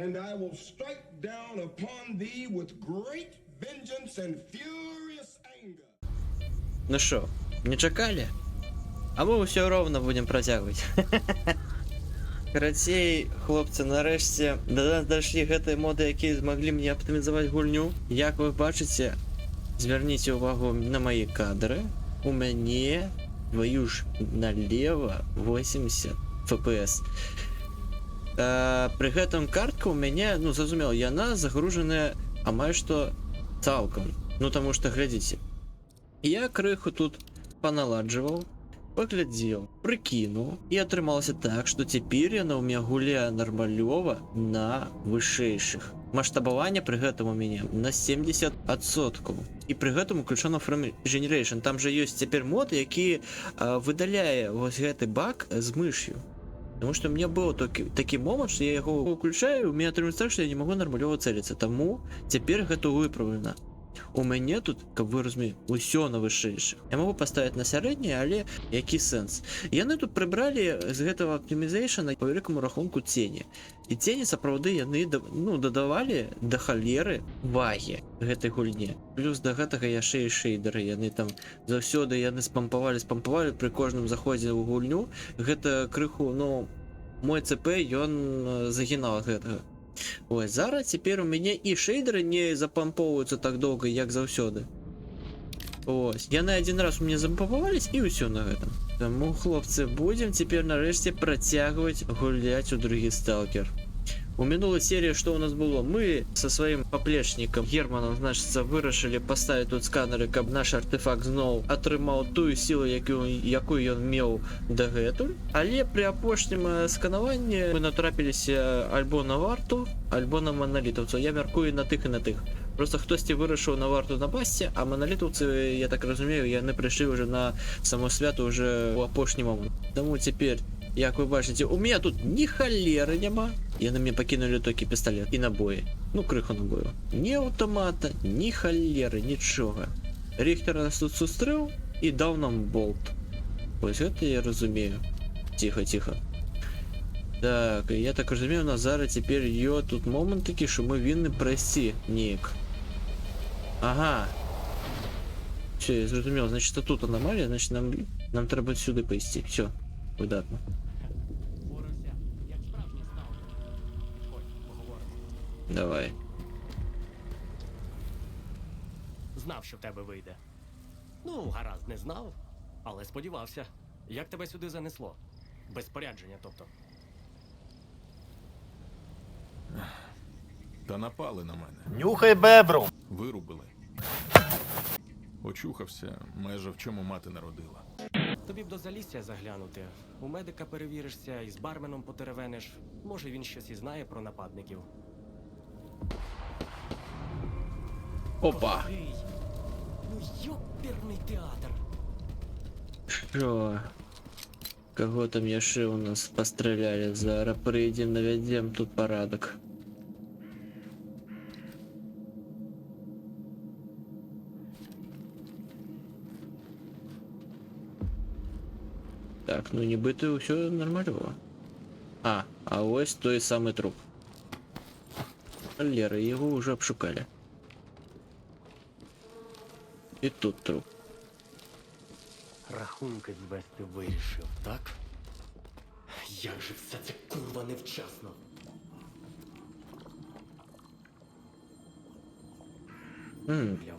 and I will strike down upon thee with great vengeance and furious anger. Ну що, не чекали? А ми все ровно будемо протягувати. Карацей, хлопці, нарешті до нас дійшли гэтай моди, які змогли мені оптимізувати гульню. Як ви бачите, зверніть увагу на мої кадри. У мене, твою ж налево, 80 FPS. При гэтым картка у мяне, ну, зразумела, яна загружаная амаль што цалкам. Ну, таму што, глядзіце, я крыху тут паналаджваў, паглядзеў, прыкінуў, і атрымалася так, што цяпер яна ў мяне гуляе нармалёва на вышэйшых. Маштабаванне пры гэтым у мяне на 70%. І пры гэтым уключана Frame Generation. Там жа ёсць цяпер мод, які выдаляе вось гэты баг з мышью. Потому что у меня был такі момент, что я его выключаю, у меня атрымаецца так, что я не могу нормалёва цэліцца. Таму цяпер гэта выправлена. У мяне тут, каб вы разумелі, усё на вышэйшых. Я могу поставить на сярэдні, але які сэнс? Яны тут прыбралі з гэтага оптимизейшена по вялікаму рахунку цені. І цені сапраўды яны, ну, дадавалі да халеры вагі гэтай гульне. Плюс да гэтага яшчэ і шэйдеры, яны там заўсёды яны спампавалі пры кожным заходзе ў гульню. Гэта крыху, ну, мой ЦП, ён загінаў ад гэтага. Ось, зараз цяпер у мяне і шэйдеры не запампоўваюцца так доўга, як заўсёды. Ось, яны адзін раз у мяне запампавались, і ўсё на гэтым. Таму, хлопцы, будзем цяпер нарэшце працягваць гуляць у другі сталкер. У мінулай серіі што ў нас было? Мы со сваім паплечнікам Германам, значыцца, вырашылі паставіць тут сканеры, каб наш артефакт зноў атрымаў тую сілу, якую ён меў дагэтуль. Але пры апошнім сканаванні мы натрапіліся альбо на варту, альбо на маналітаўцаў. Я мяркую на тых і на тых. Просто хтосьці вырашыў на варту напасці, а маналітаўцы, я так разумею, яны прыйшлі ўжо на само свято ўжо ў апошні момант. Таму цяпер, як вы бачыце, у меня тут ні халеры няма. Яны мне пакінулі толькі пісталет і набоі. Ну, крыху набою. Ні аўтамата, ні халеры, нічога. Ріхтер нас тут сустрэў і даў нам болт. Вось гэта я разумею. Ціха. Так, я так разумею, у нас зараз цяпер ёсць тут момант такі, што мы вінны прайсці неяк. Ага. Все, я зразумеў, значит, тут аномалія, значит, нам трэба сюды пайсці. Все, выдатна. Давай. Знав, що в тебе вийде. Ну, гаразд, не знав, але сподівався. Як тебе сюди занесло? Без спорядження, тобто. Та напали на мене. Нюхай бебру! Вирубили. Очухався, майже в чому мати народила. Тобі б до Залісся заглянути. У медика перевіришся і з барменом потеревениш. Може, він щось і знає про нападників. Опа! Ой, ну ёперний театр! Що? Кого там яшчэ у нас постреляли? Зараз прыйдем, навядзем тут парадок. Так, ну нібыта ўсё нормально. А ось той самый труп. Лера, его уже обшукали. І тут труп. Рахунки звести вирішив, так? Як же все це курва невчасно?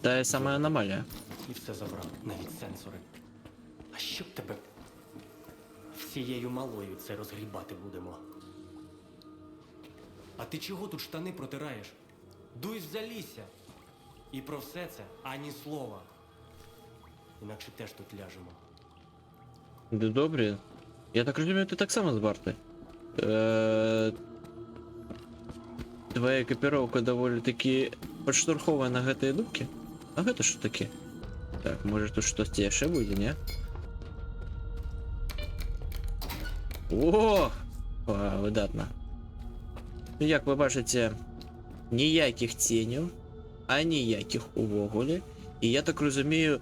Та сама аномалія. І все забрав, навіть сенсори. А щоб тебе всією малою це розгрібати будемо? А ти чого тут штани протираєш? Дуй в Залісся! І про все це ані слова. Інакше теж тут ляжемо. Да добре. Я так розумію, ти так само з Барти. Твоя екіпіровка доволі таки підштурхована на гэтай дубки. А гэта що таке? Так, може тут щось яшчэ буде, не? О! Видатно. Ну, як ви бачите, ніяких тенів, а ніяких увогуле. І я так розумію,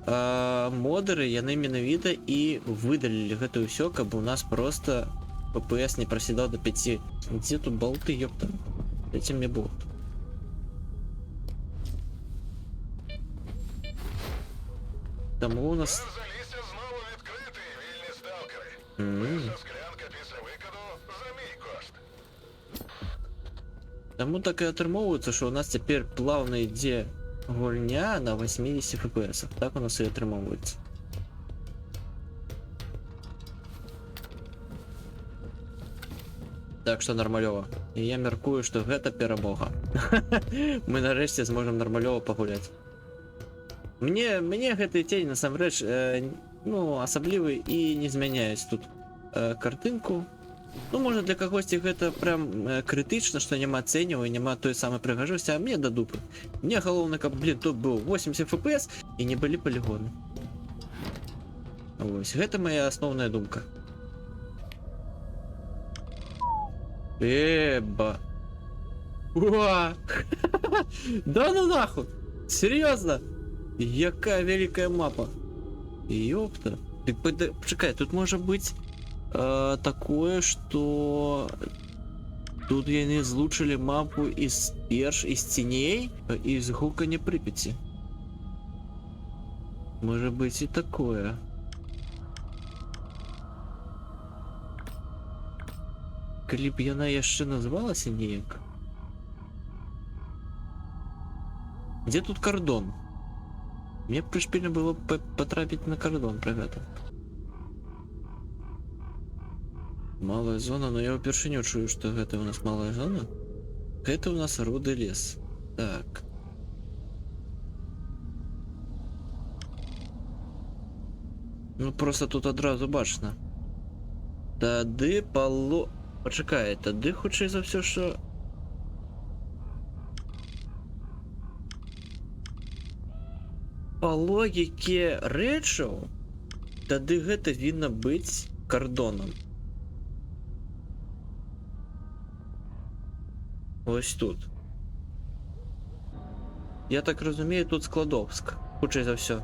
модеры яны менавіта і выдалілі гэта ўсё, каб у нас просто ППС не просідаў до 5. Дзе тут болты, ёпта? Этим я був. Тому у нас... Залісся знову відкритий, вільні сталкери. М. Склянка після викиду за мій кошт. Тому так і отримовується, що у нас тепер плавно йде гульня на 80 FPS. Так у нас і отримовується. Так що нормальово. І я міркую, що гэта перемога. Ми нарешті зможемо нормальово погуляти. Мне гэты тень насамрэч ну, асаблівы і не змяняюць тут картинку. Ну, можа для кагосьці гэта прям крытычна, што няма цэняў і няма той самай прыгажосці, а мне да дупы. Мне галоўна, каб, блин, тут быў 80 FPS і не былі палігоны. Вось, гэта моя асноўная думка. Эба. Уа! Да ну нахуй! Серьезно? Якая великая мапа. Ёпта. Почекай, тут может быть такое, что тут яны злучили мапу из перш, из теней, из гуканья Припяти. Может быть и такое. Калі б яна яшчэ назвалася неяк. Где тут кордон? Мне пришпильно было потрапить на кордон про гэта. Малая зона, но я упершыню чую, что гэта у нас малая зона. Это у нас руды лес. Так. Ну просто тут одразу бачна. Тады пало... Почекай, тады хутчэй за все, що... По логіке рэчаў, тады гэта вінна быць кардонам. Ось тут. Я так разумею, тут Складовск. Хутчэй за все.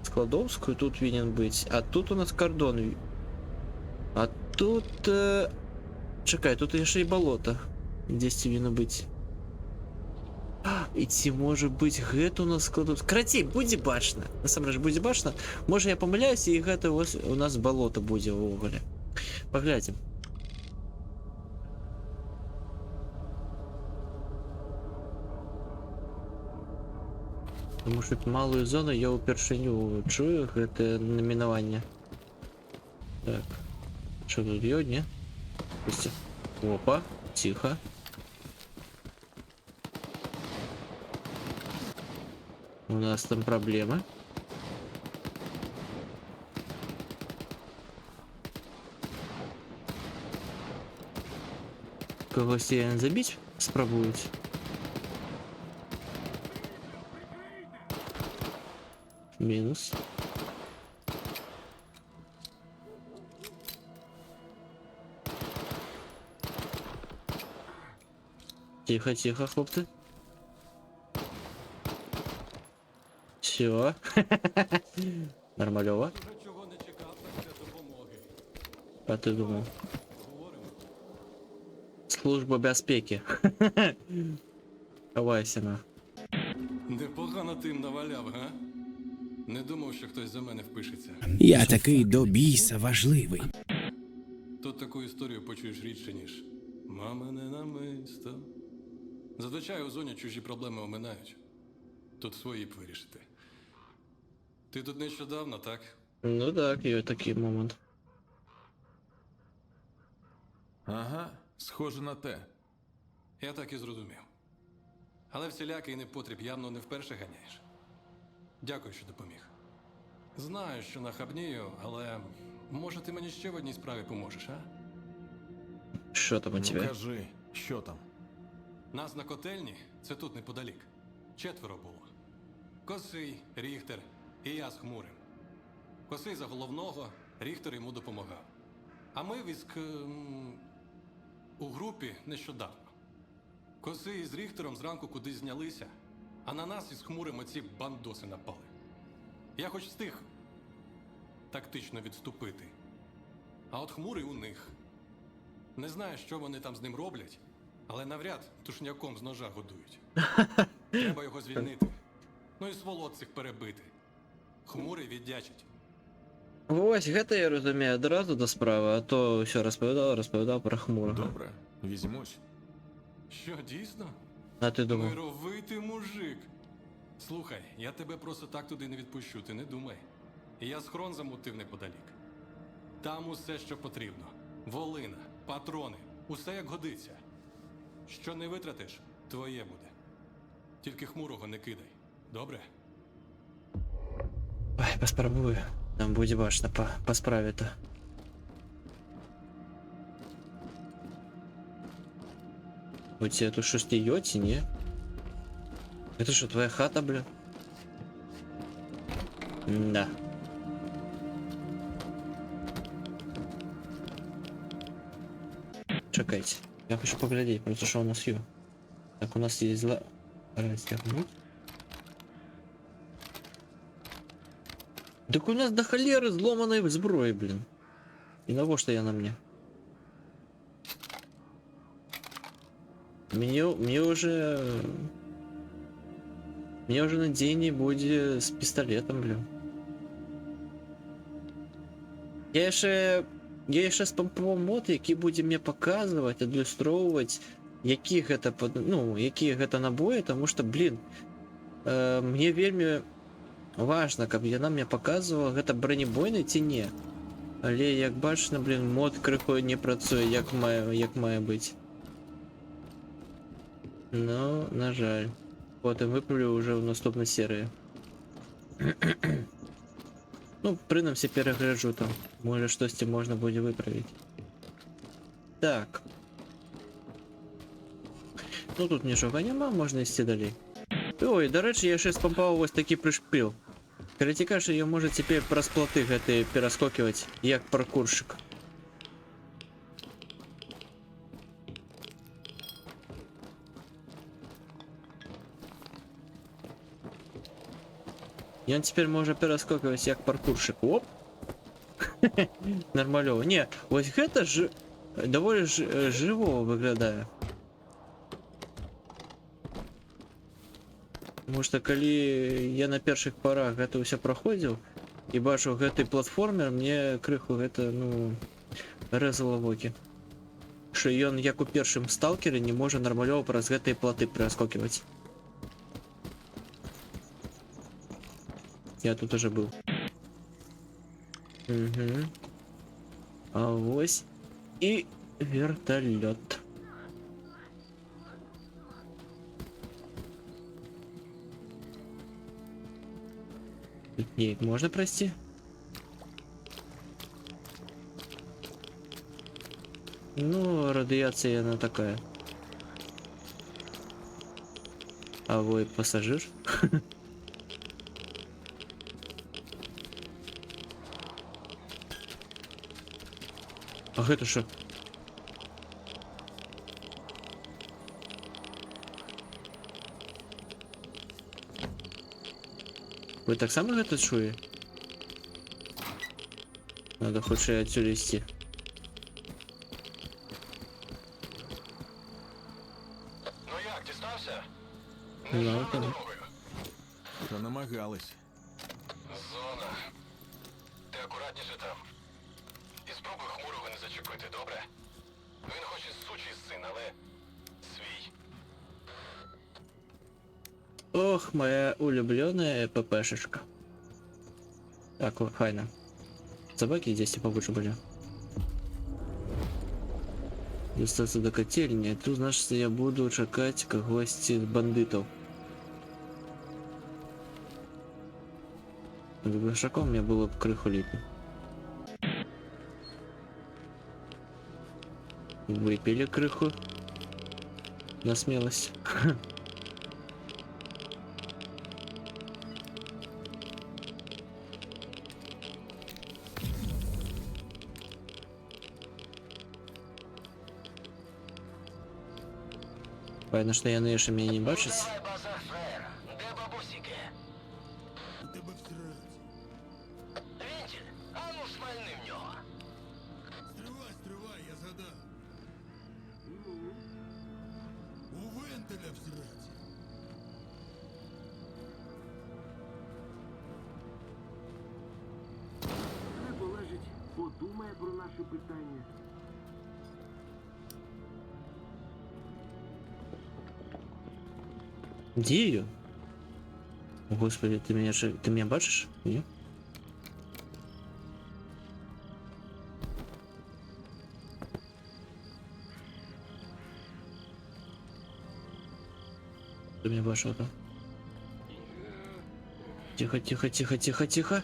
Складовскую тут винен быць, а тут у нас кардон. А тут... Чекай, тут яшчэ і балота. Дзесьці вінна быць. І ці можа быць гэта у нас Складовск. Карацей, будзе бачна. Насамрэч будзе бачна. Можа я памыляюся, і гэта у нас балота будзе ўвогуле. Паглядзім. Тому що малую зону я упершыню чую гэтае намінаванне. Так. Что тут ёд, не? Пусти. Опа, тихо. У нас там проблемы. Когось я забить спробують. Минус. Тихо, тихо, хлопцы. Все. Нормальово. А ты думал? Служба безпеки. Ховайся на. Непогано ти їм наваляв, га? Не думав, що хтось за мене впишеться. Я такий до біса важливий. Тут таку історію почуєш рідше, ніж мамине намисто. Зазвичай у зоні чужі проблеми оминають. Тут свої б вирішити. Ти тут нещодавно, так? Ну так, є такий момент. Ага, схоже на те. Я так і зрозумів. Але всілякий непотріб явно не вперше ганяєш. Дякую, що допоміг. Знаю, що нахабнію, але може ти мені ще в одній справі поможеш, а? Що там у Ну тебе? кажи, що там? Нас на котельні, це тут неподалік. 4 було. Косий, Ріхтер і я з Хмурим. Косий за головного, Ріхтер йому допомагав. А ми у групі нещодавно. Косий з Ріхтером зранку кудись знялися, а на нас із Хмурим оці бандоси напали. Я хоч встиг тактично відступити. А от Хмурий у них. Не знаю, що вони там з ним роблять, Але навряд тушняком з ножа годують. Треба його звільнити. Ну і сволот цих перебити. Хмурий віддячить. Ось, гэта я розумію одразу до справи, а то все розповідав про хмурого. Добре, візьмусь. Що, дійсно? А ти думав? Мировитий мужик. Слухай, я тебе просто так туди не відпущу, ти не думай. Я схрон замутив неподалік. Там усе, що потрібно. Волина, патрони, усе як годиться. Що не витратиш, твоє буде. Тільки хмурого не кидай. Добре? Ой, поспробую. Там буде башня по справі-то. У тебя тут что стеете, не? Это что, твоя хата, бля? Да. Чекайте. Я хочу поглядеть, просто что у нас є. Так, у нас есть развернуть. Так у нас до холеры взломанной зброї, блин. И на что я на мне? Мне уже надійней буде з пістолетом, блин. Я ще спампував мод, який буде мені показувати, адлюстровувати, які гэта набої, тому що, блин, мне вельми важно, каб яна мне показывала, гэта бронебойны ці не. Але як бачно, блин, мод крыху не працуе, як мае быць. Ну, на жаль. Потым выправлю уже в наступнай серыі. Ну, прынамсі перагляджу там. Можа штосьці можна будзе выправіць. Так. Ну тут нічога няма, можна ісці далей. Ой, до речі, я ще спампав ось такі пришпіл. Критикаш ее может теперь праз плоты гэтые пераскокивать, як паркурщик. И он теперь может пераскокивать як паркурщик. Оп! Нормалёво. Не, ось гэта ж доволі живого выглядае. Потому что калі я на першых порах гэта ўсё праходзіў і бачыў гэты платформер, мне крыху гэта, ну, рэзала вокі. Што ён, як у першым сталкеры, не можа нармалёва праз гэтыя платы пераскоківаць. Я тут уже быў. Угу. А вось і верталёт. Нет, можно пройти? Ну, радиация она такая. А вы пассажир? Ах, это что? Вы так само гэта чуе? Надо хутчэй адсюль ісці. Ну як, дістався? Ну, там. Дорогою. Та намагались. Зона. Ти акуратніше там. І спробуй хмурого не зачепити, добре? Він хоч і сучий син, але свій. Ох, моя улюбленная ППшечка. Так, вот, файно. Собаки здесь побольше были. Дістаться до котельні. Тут, значит, я буду чекать когось з бандитов. Глашаком мне было б криху ліпо. Выпили криху. На смелость. Понятно, що яни ще мене не бачать. Де бабусіки? У тебе всередині. Вінтіль, а ну шмальни в нього. Стривай, я згадав. Менделя всрать. Не полежить, подумає про наше питання. Где ее? Господи, ты меня бачишь? Нет? Ты меня бачишь, да? Тихо, тихо, тихо, тихо, тихо.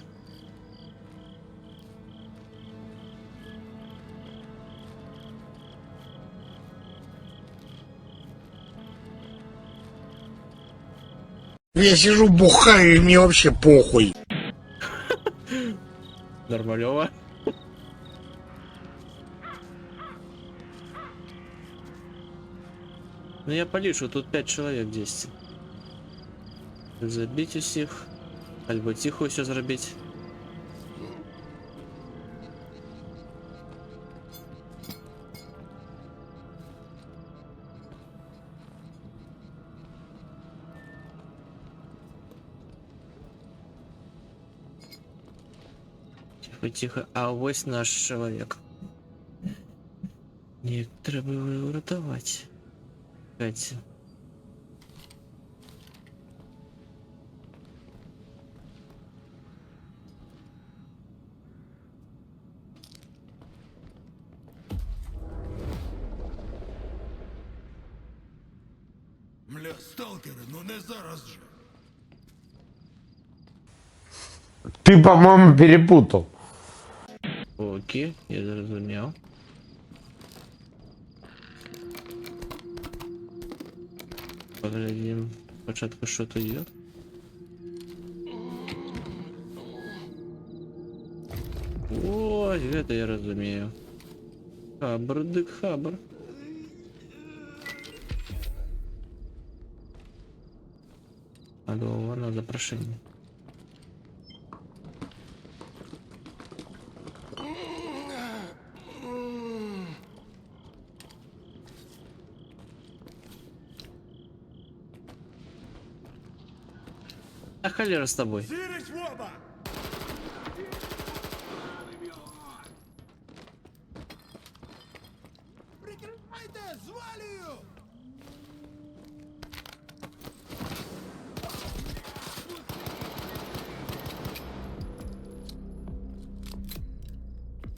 Я сижу, бухаю, и мне вообще похуй. Нормалево. Ну я полишу, тут 5 человек 10. Забить усіх. Альбо тихо все зробить. Тихо, тихо. А ось наш чоловік. Ні, треба його врятувати. Катя. Бля, сталкери, ну не зараз же. Ты, по-моему, перепутал. Окей, я зрозумів. Поглядим спочатку, що тут є. Ось, это я розумію. Хабр, дик хабр. Алло, на запрошення. А холера с тобой. Сірись в оба! Прикривайте, звалюю!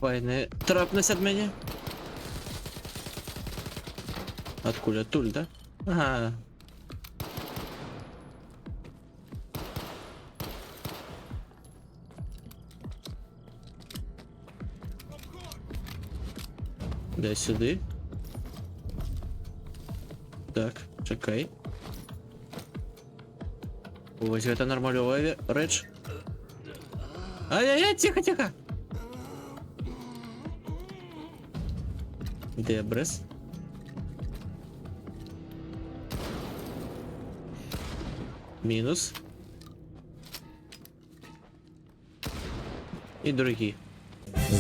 Войны трапнусь от меня. Откуда? Туль, да? Ага. Дай сюди. Так, чекай. Ось это нормальова реч. Ай-яй-яй, тихо, тихо. Дебрес. Минус. И другие.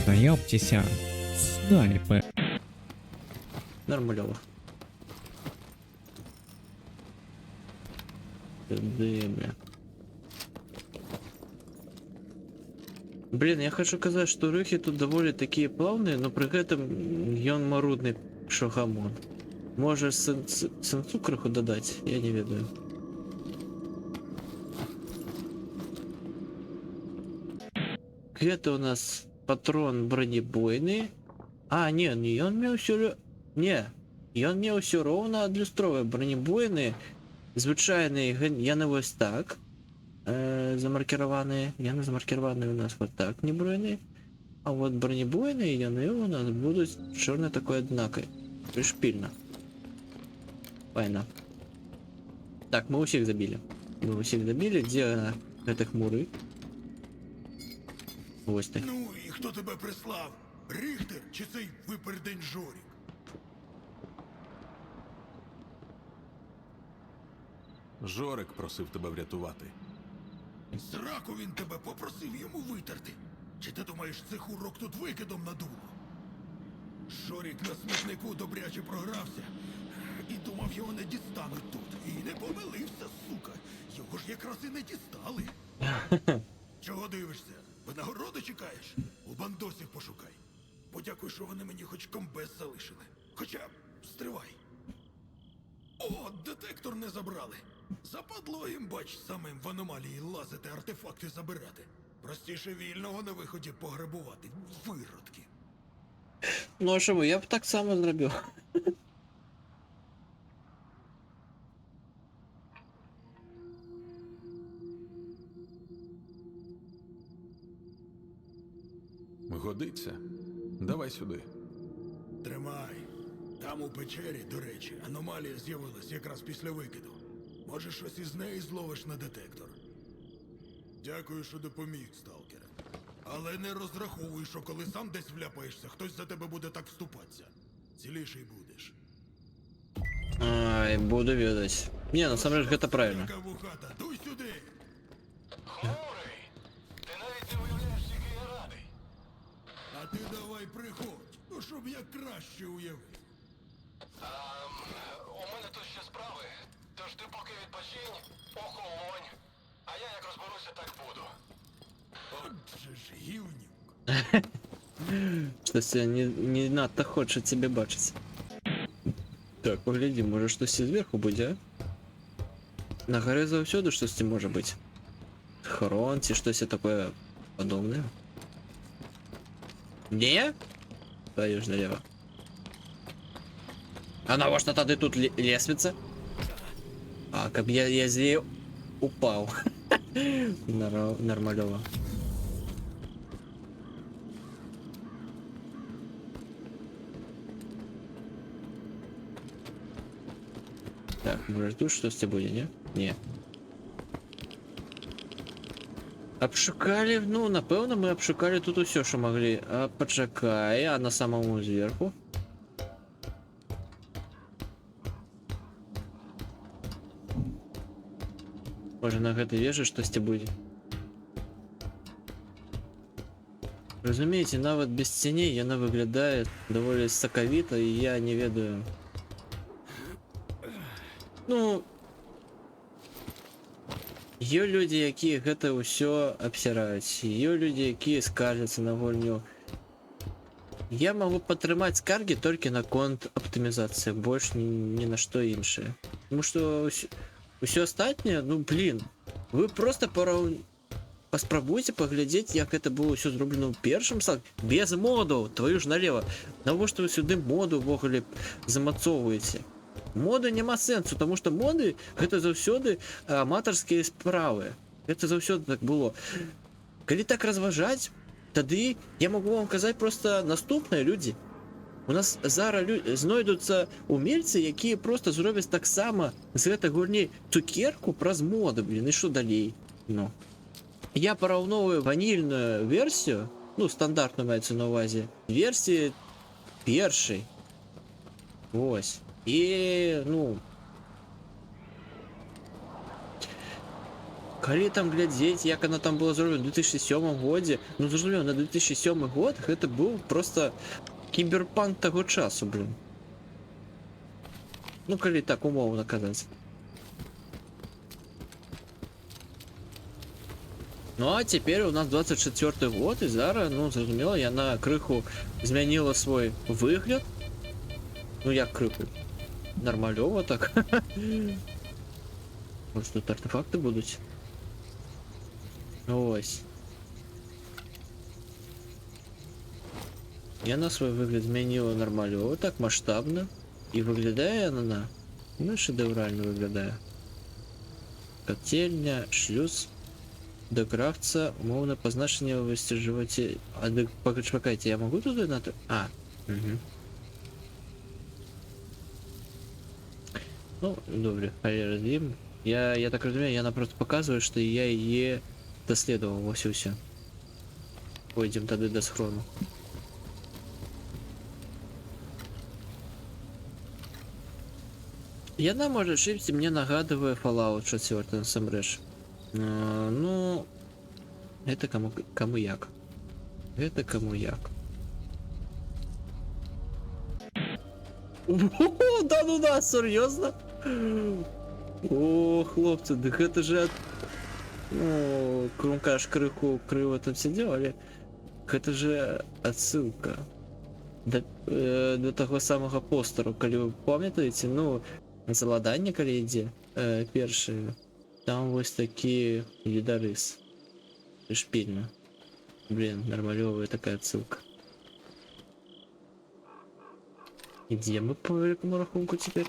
Знайомтеся, снайпер. Нормальово. Бля. Блин, я хочу сказать, что рухи тут довольно такие плавные, но при этом ён марудный шохамон. Можешь сенсу крыху додать? Я не ведаю. Это у нас патрон бронебойный. А, не, ён меў усё... Не, ён меў усё роўна адлюстровыя бронебойны. Звычайныя яны вось так замаркіраваныя. Яны замаркіраваныя у нас вот так неброеныя. А вот бронебойныя яны у нас будуць чорнай такой адзнакай. Прышпільна. Файна. Так, мы ўсіх забілі. Мы ўсіх забілі. Дзе гэта хмуры? Ось так. Ну і хто тебе прислав? Ріхтер чи цей випердень Жорік? Жорик просив тебе врятувати. Сраку він тебе попросив йому витерти. Чи ти думаєш, цих урок тут викидом надуло? Жорік на смітнику добряче програвся. І думав, його не дістануть тут. І не помилився, сука. Його ж якраз і не дістали. Чого дивишся? Винагороду чекаєш? У бандосів пошукай. Подякуй, що вони мені хоч комбез залишили. Хоча, стривай. О, детектор не забрали. Западло їм, бач, самим в аномалії лазити, артефакти забирати. Простіше вільного на виході пограбувати. Виродки. Ну а що ви, я б так само зробив. Годиться. Давай сюди. Тримай. Там у печері, до речі, аномалія з'явилась якраз після викиду. Може, щось із неї зловиш на детектор. Дякую, що допоміг, сталкере. Але не розраховуй, що коли сам десь вляпаєшся, хтось за тебе буде так вступатися. Ціліший будеш. Ай, буду ведать. Не, на самом деле это правильно. Яка вухата, дуй сюди! Хмурий! Ти навіть не уявляєш, який я радий. А ти давай приходь, ну щоб я краще уявив. У мене тут ще справи, тож ти поки відпочинь, охолонь. А я як розберуся, так буду. Отже ж, гівнюк. Что я не надто хочет тебе бачить. Так, погляди, может что сверху будет, а? На горе завсёды что-то может быть. Хронти, что-то такое подобное. Не? Твою ж налево. А на во что тогда тут лестница? А, как я здесь упал. Нормалево. Так, может тут что-то будет, не? Не. Обшукали, ну, напевно, мы обшукали тут все, что могли. А почекай, а на самому зверху? Може, на гэтай вежы штосьці будзе. Разумееце, нават без ценей яна выглядае даволі сакавіта, і я не ведаю. Ну, є людзі, якія гэта ўсё абсіраюць, є людзі, якія скаржацца на гульню. Я могу падтрымаць скаргі толькі на конт аптымізацыі, больш ні на што іншае. Тому што ўсё астатняе, ну блин, вы просто паспрабуйце паглядзець, як это было ўсё зроблена ў першым сад, без модаў, твою ж налево. Навошта вы сюды моду ўвогуле замацоўваеце? Моды няма сэнсу, тому што моды гэта заўсёды аматарскія справы. Гэта заўсёды так было. Калі так разважаць, тады я могу вам казаць просто наступныя людзі. У нас зараз знойдуцца умельцы, якія просто зробяць таксама з гэтай гульні цукерку праз моды, блин, і што далей? Ну. Я параўноўваю ванільную версію, ну, стандартную маецца на ўвазе, версіі першай. Вось. І, ну, калі там глядзець, як она там была зроблена ў 2007 годзе, ну, зразумела, на 2007 год гэта быў просто кіберпанк таго часу, блин. Ну, калі так умоўна казаць. Ну, а цяпер у нас 24 год, і зараз, ну, зразумела, яна крыху змяніла свой выгляд. Ну, як крыху? Нормалёва так. Может, тут артефакты будут? Ось. Яна свой выгляд змяніла нормалёва, так масштабна. І выглядае яна, ну, шэдэўральна выглядае. Котельня, шлюз до крафтца, умоўна пазначэнне высцержваце. А пачакайце, я могу туды на... А, угу. Ну, добре, але развім. Я так разумею, яна просто показывает, что я яе даследаваў, вось і ўсё. Пойдзем тады да схрону. Яна, можа, чымсьці мне нагадывае Fallout 4 насамрэч. Ну, это кому як. Это кому як. О, да ну да, серйозно? О, хлопці, так это же... Ну, Крумка аж криво там сидел, але... Это же отсылка до того самого постеру, коли ви пам'ятаєте, ну, заладання, коли йде, перше, там ось такі лідарис. Шпільно. Блин, нормальовая такая отсылка. И где мы по великому рахунку теперь?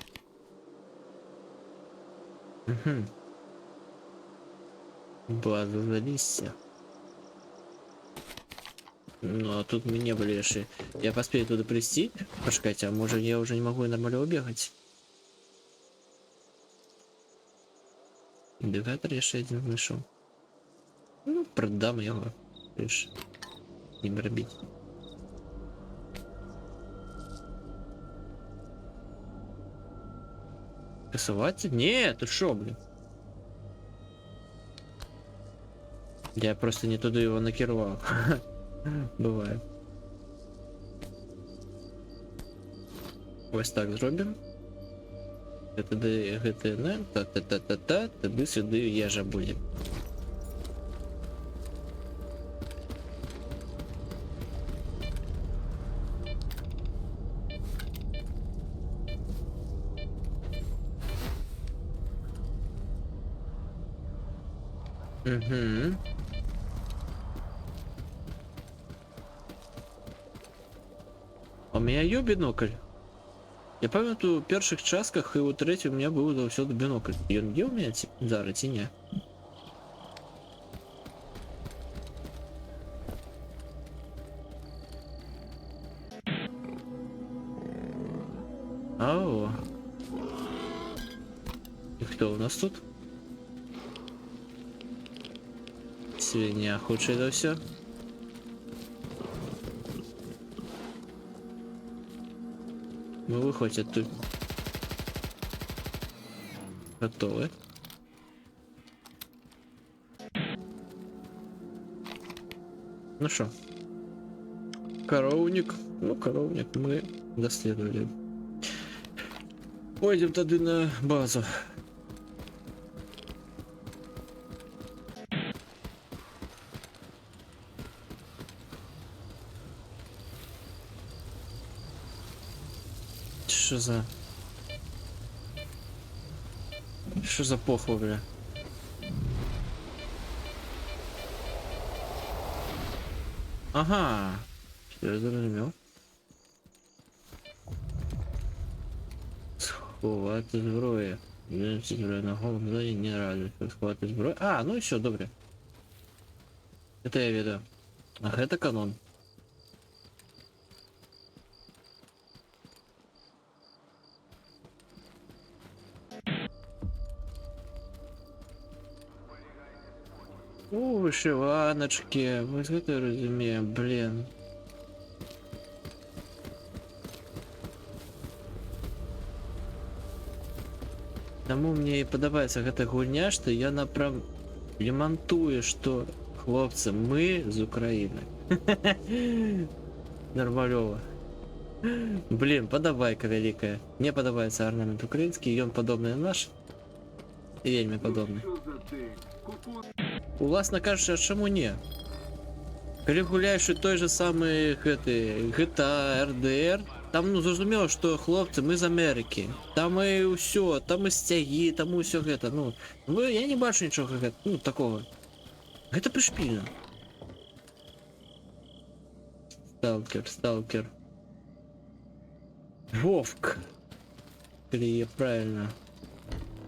Угу. База залистья. Ну, а тут мы не были еще. Я поспею туда прийти. Почекайте, а может я уже не могу нормально бегать? Индикатор я ще один нашел. Ну, продам его. Лишь не бробить. Касувати? Не, ты шо, блин? Я просто не туда его накервал. Бывает. Ось так зробимо. ГТН, та-та-та-та-та, тоді сюди їжа буде. Угу. А у меня є бінокль. Я пам'ятаю, у перших частках і у третій у мене був завсёды бінокль. Ён є у мене зараз ці ні? Ау. І хто у нас тут? Свиня, худший за все. Ну, выходят тут. Готовы. Ну что? Коровник. Ну, коровник мы доследовали. Пойдем тогда на базу. Что за похуй, бля? Ага. Я зрозумів. Сховати зброю. Вінці зброю на голову не радует. Сховати зброю. А, ну и все, добре. Это я веду. Ах, это канон. О, вышиваночки, вот это разумею, блин. Тому мне и подобаецца гэта гульня, што яна прям лемантуе, што хлопцы, мы з Украіны. Нормалёва. Блин, падабайка вялікая. Мне падабаецца арнамент украінскі, ён падобны на наш. І вельмі падобны. Уласна кажучи, а чому не? Коли гуляєш у той же самий GTA, RDR, там ну зрозуміло, що хлопці, ми з Америки. Там і все, там і стяги, там і все гэта. Ну, я не бачу нічого ну, такого. Гэта пришпільно. Сталкер. Вовк. Коли я правильно.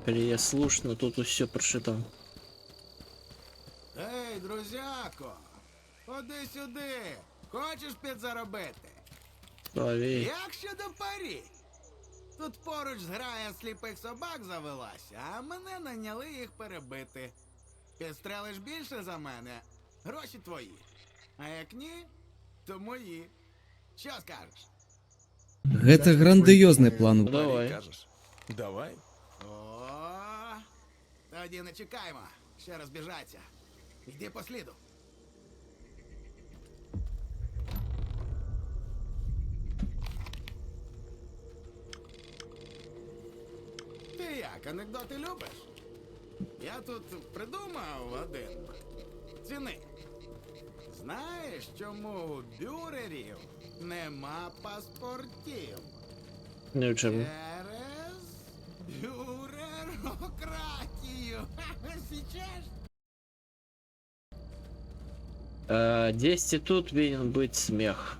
Коли я слушно, тут все прошито. Ей, друзяко, ходи сюди. Хочеш підзаробити? Славі. Як щодо парі? Тут поруч зграя сліпих собак завелася, а мене наняли їх перебити. Підстрелиш більше за мене, гроші твої. А як ні, то мої. Що скажеш? Гэта грандыёзны план. Давай. Кажеш? Давай. О, тоді не чекаймо. Ще розбіжаться. Йди по сліду. як, анекдоти любиш? Я тут придумав один. Ціни. Знаєш, чому у бюрерів нема паспортів? Ну чому? Через бюрерократію. Сейчас? 10 тут повинен быть смех.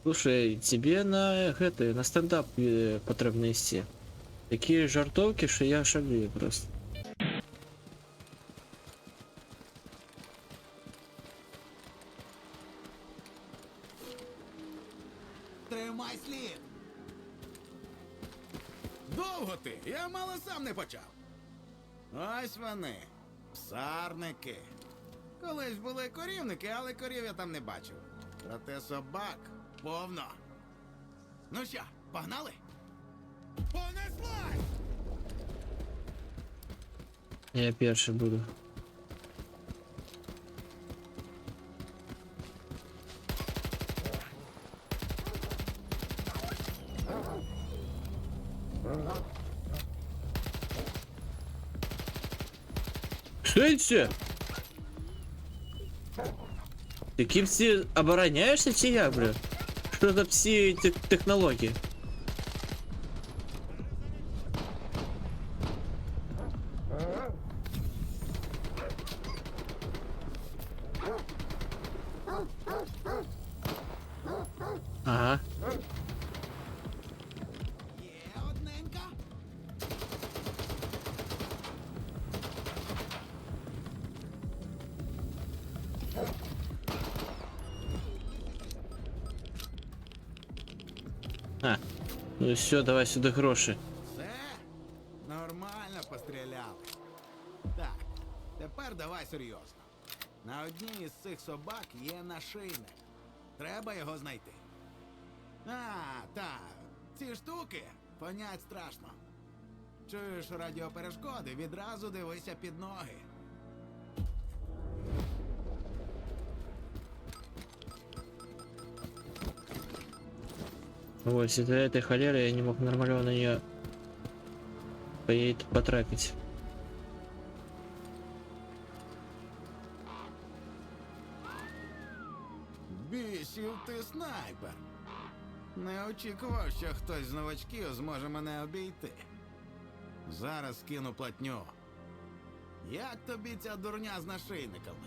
Слушай, тебе на стендап потрібно йти. Такі жартовки, що я шалію просто. Тримай слід. Довго ти? Я мало сам не почав. Ось вони. Псарники. Колись були корівники, але корів я там не бачив. Проте собак повно. Ну що, погнали? Понеслась! Я перший буду. Стойте! Ты кипси обороняешься, чи я, бля? Что за пси технологии? Ага. Є одненька. А, ну все, давай сюда гроши. Все? Нормально постріляли. Так, тепер давай серйозно. На одній із цих собак є нашийник. Треба його знайти. Так. Ці штуки понять страшно. Чуєш радіоперешкоди, відразу дивися під ноги. Вот, из-за этой холеры я не мог нормально на нее потрапить. Бісів ти снайпер. Не очікував, що хтось з новачків зможе мене обійти. Зараз кину платню. Як тобі ця дурня з нашийниками?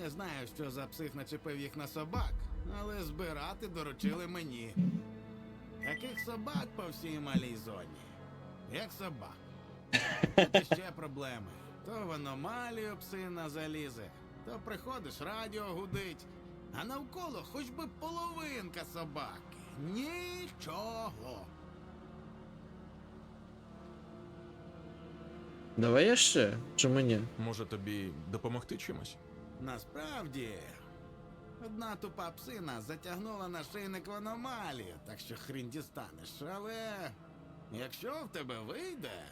Не знаю, що за псих начепив їх на собак, але збирати доручили мені. Таких собак по всій малій зоні. Як собак. Тут ще проблеми. То в аномалію псина залізе, то приходиш, радіо гудить, а навколо хоч би половинка собаки. Нічого. Давай я ще, чому ні? Може тобі допомогти чимось? Насправді, одна тупа псина затягнула нашийник в аномалію, так що хрін дістанеш. Але якщо в тебе вийде,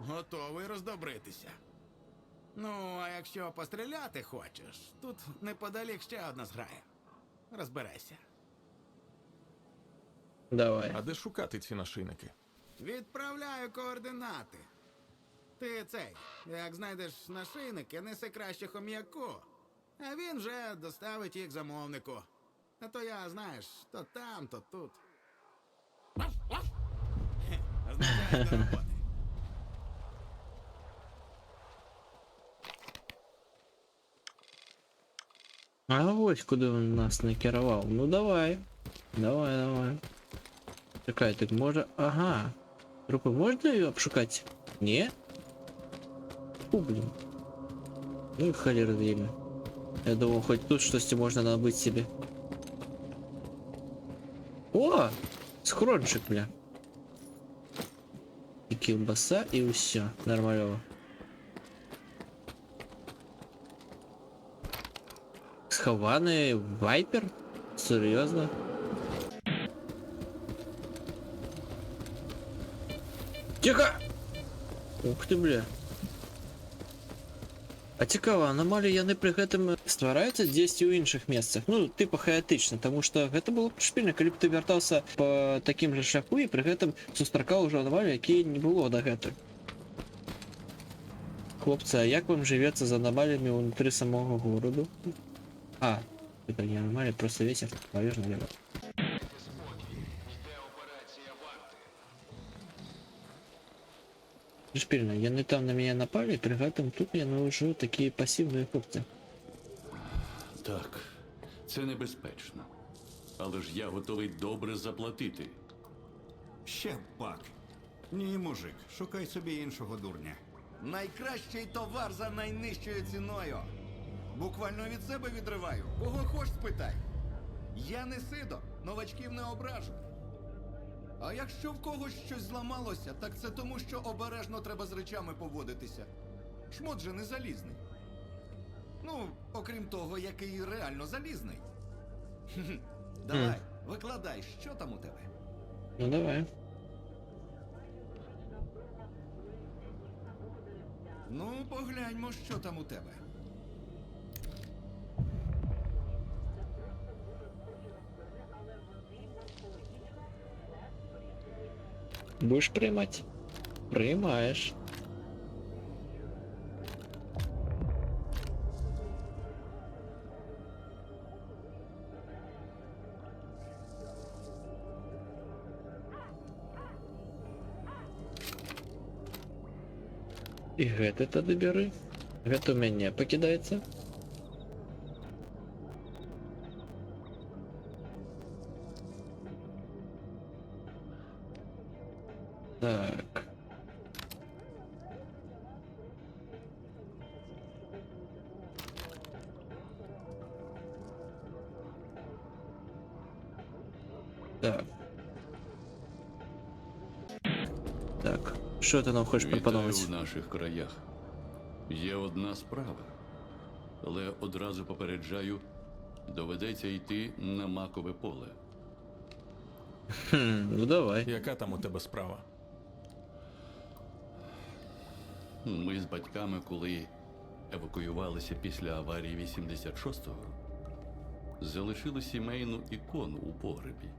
готовий роздобритися. Ну, а якщо постріляти хочеш, тут неподалік ще одна зграя. Розберайся. Давай. А де шукати ці нашийники? Відправляю координати. Ти цей, як знайдеш нашийники, неси краще хом'яку, а він вже доставить їх замовнику. А то я, знаєш, то там, то тут. Означає до роботи. А ось куди він нас накерував. Ну давай. Давай. Чекай, так може. Ага. Трупи можна її обшукати? Ні? Фу, блін. Ну холера время. Я думал, хоть тут что-то можно набыть себе. О! Схрончик, бля. И колбаса, и все. Нормально. Схованный вайпер? Серьезно? Тихо! Ух ты, бля. А цікаво, аномалії яны пры гэтым ствараюцца дзесьці ў іншых месцах, ну типа хаатычна, таму што гэта было б шпільна, калі б ты вяртаўся по такім жа шляху і пры гэтым сустракаў ужо аномалію, які не было дагэтуль. Хлопцы, а як вам жывецца з аномаліямі ўнутры самого гораду? А, это не аномалія, просто ветер повежно лево. Шпільна, яны там на мяне напалі, пры гэтым тут яны ўжо такія пасіўныя хлопцы. Так, це небезпечно. Але ж я готовий добре заплатити. Ще пак. Ні, мужик, шукай собі іншого дурня. Найкращий товар за найнижчою ціною. Буквально від себе відриваю. Кого хоч спитай. Я не Сидор, новачків не ображу. А якщо в когось щось зламалося, так це тому, що обережно треба з речами поводитися. Шмот же не залізний. Ну, окрім того, який реально залізний. Давай, викладай, що там у тебе? Ну давай. Ну, погляньмо, що там у тебе. Будеш приймати? Приймаєш. І гэты тады бяры. Гэта у мяне пакідаецца. Так. Так. Так. Що ти нам хочеш Вітаю пропонувати? в наших краях. Є одна справа. Але одразу попереджаю, доведеться йти на макове поле. Ну давай. Яка там у тебе справа? Ми з батьками, коли евакуювалися після аварії 86-го, залишили сімейну ікону у погребі.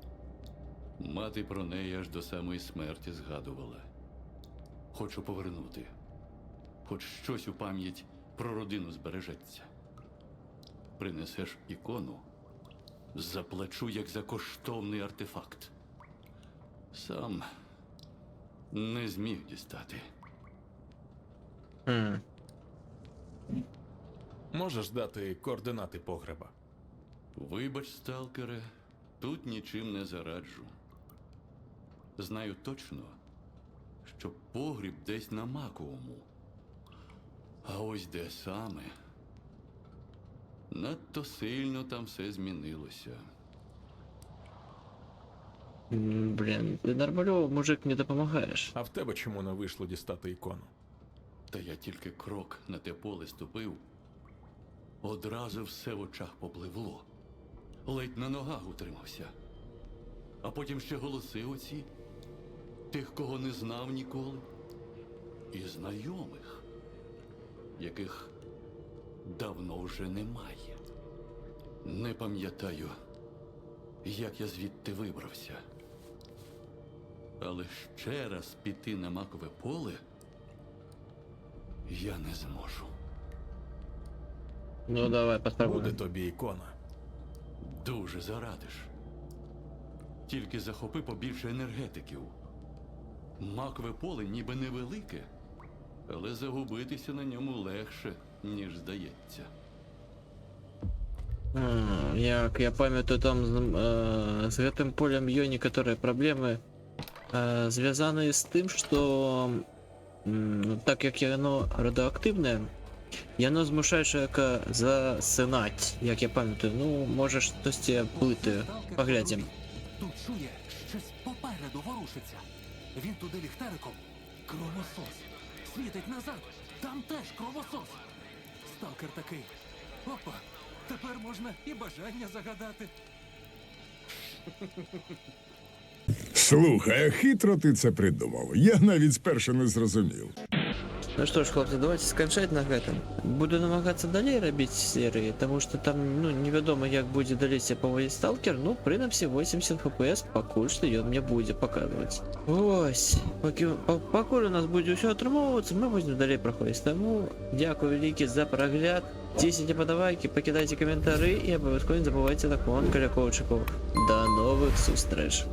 Мати про неї аж до самої смерті згадувала. Хочу повернути. Хоч щось у пам'ять про родину збережеться. Принесеш ікону, заплачу як за коштовний артефакт. Сам не зміг дістати. Можеш дати координати погреба? Вибач, сталкере, тут нічим не зараджу. Знаю точно, що погріб десь на Маковому. А ось де саме. Надто сильно там все змінилося. Блін, ти нормальов, мужик, не допомагаєш. А в тебе чому не вийшло дістати ікону? Та я тільки крок на те поле ступив, одразу все в очах попливло. Ледь на ногах утримався. А потім ще голоси оці, тих, кого не знав ніколи, і знайомих, яких давно вже немає. Не пам'ятаю, як я звідти вибрався. Але ще раз піти на макове поле я не зможу. Ну давай, попробуй. Буде тобі ікона. Дуже зарадиш. Тільки захопи побільше енергетиків. Макове поле ніби невелике, але загубитися на ньому легше, ніж здається. Як я пам'ятаю, там з гэтым полем ёй некаторыя праблемы звязаны з тым, што так як яно радыоактыўнае, яно змушае чалавека засынаць, як я памятаю. Ну, можа, штосьці блытаю. Паглядзім. Тут чує, щось попереду ворушиться. Він туди ліхтариком. Кровосос. Світить назад. Там теж кровосос. Сталкер такий. Опа, тепер можна і бажання загадати. Слухай, а хитро ти це придумав. Я навіть спершу не зрозумів. Ну что ж, хлопцы, давайте скончать на гэтым. Буду намагацца далей рабіць серыі, таму што там, ну, невядома, як будзе далей себе паводзіць сталкер, ну, прынамсі 80 хпс пакуль што ён мне будзе паказваць. Ось, пакуль у нас будзе ўсё атрымоўвацца, мы будзем далей праходзіць. Таму дзякую вялікі за прагляд. Цісніце падавайкі, пакідайце каментары і абавязкова не забывайце на конт каля коўчыкаў. Да новых сустрэч!